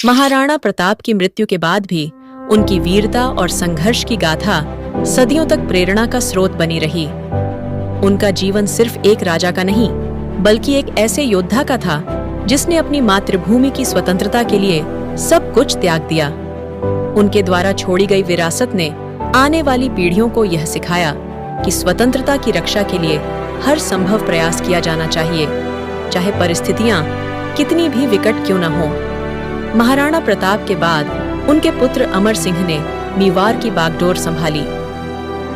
महाराणा प्रताप की मृत्यु के बाद भी उनकी वीरता और संघर्ष की गाथा सदियों तक प्रेरणा का स्रोत बनी रही। उनका जीवन सिर्फ एक राजा का नहीं, बल्कि एक ऐसे योद्धा का था जिसने अपनी मातृभूमि की स्वतंत्रता के लिए सब कुछ त्याग दिया। उनके द्वारा छोड़ी गई विरासत ने आने वाली पीढ़ियों को यह सिखाया कि स्वतंत्रता की रक्षा के लिए हर संभव प्रयास किया जाना चाहिए, चाहे परिस्थितियां कितनी भी विकट क्यों न हो। महाराणा प्रताप के बाद उनके पुत्र अमर सिंह ने मेवाड़ की बागडोर संभाली।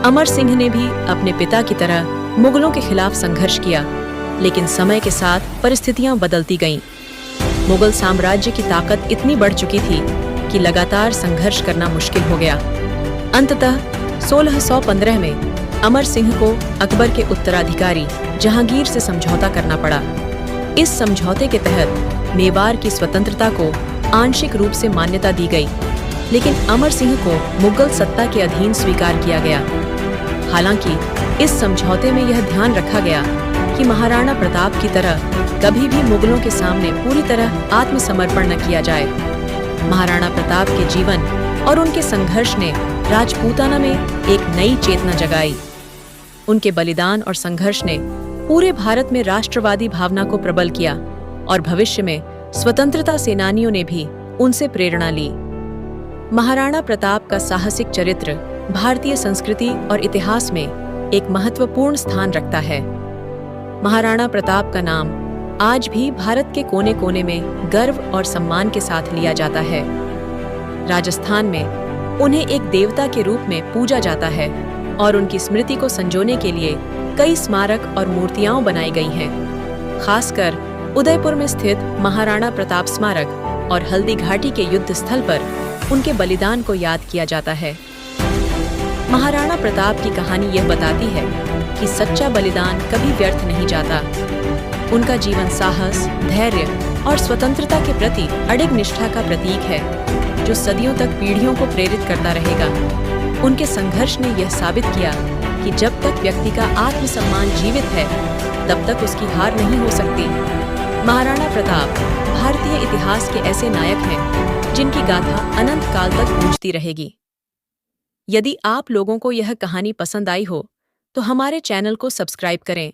अमर सिंह ने भी अपने पिता की तरह मुगलों के खिलाफ संघर्ष किया, लेकिन समय के साथ परिस्थितियां बदलती गईं। मुगल साम्राज्य की ताकत इतनी बढ़ चुकी थी कि लगातार संघर्ष करना मुश्किल हो गया। अंततः 1615 में अमर सिंह को अकबर के उत्तराधिकारी जहांगीर से समझौता करना पड़ा। इस समझौते के तहत मेवाड़ की स्वतंत्रता को आंशिक रूप से मान्यता दी गई, लेकिन अमर सिंह को मुगल सत्ता के अधीन स्वीकार किया गया। हालांकि इस समझौते में यह ध्यान रखा गया कि महाराणा प्रताप की तरह कभी भी मुगलों के सामने पूरी तरह आत्मसमर्पण न किया जाए। महाराणा प्रताप के जीवन और उनके संघर्ष ने राजपूताना में एक नई चेतना जगाई। उनके बलिदान और संघर्ष ने पूरे भारत में राष्ट्रवादी भावना को प्रबल किया और भविष्य में स्वतंत्रता सेनानियों ने भी उनसे प्रेरणा ली। महाराणा प्रताप का साहसिक चरित्र भारतीय संस्कृति और इतिहास में एक महत्वपूर्ण स्थान रखता है। महाराणा प्रताप का नाम आज भी भारत के कोने कोने में गर्व और सम्मान के साथ लिया जाता है। राजस्थान में उन्हें एक देवता के रूप में पूजा जाता है और उनकी स्मृति को संजोने के लिए कई स्मारक और मूर्तियां बनाई गई हैं। खासकर उदयपुर में स्थित महाराणा प्रताप स्मारक और हल्दी घाटी के युद्ध स्थल पर उनके बलिदान को याद किया जाता है। महाराणा प्रताप की कहानी यह बताती है कि सच्चा बलिदान कभी व्यर्थ नहीं जाता। उनका जीवन साहस, धैर्य और स्वतंत्रता के प्रति अडिग निष्ठा का प्रतीक है, जो सदियों तक पीढ़ियों को प्रेरित करता रहेगा। उनके संघर्ष ने यह साबित किया कि जब तक व्यक्ति का आत्मसम्मान जीवित है, तब तक उसकी हार नहीं हो सकती। महाराणा प्रताप भारतीय इतिहास के ऐसे नायक हैं जिनकी गाथा अनंत काल तक गूंजती रहेगी। यदि आप लोगों को यह कहानी पसंद आई हो, तो हमारे चैनल को सब्सक्राइब करें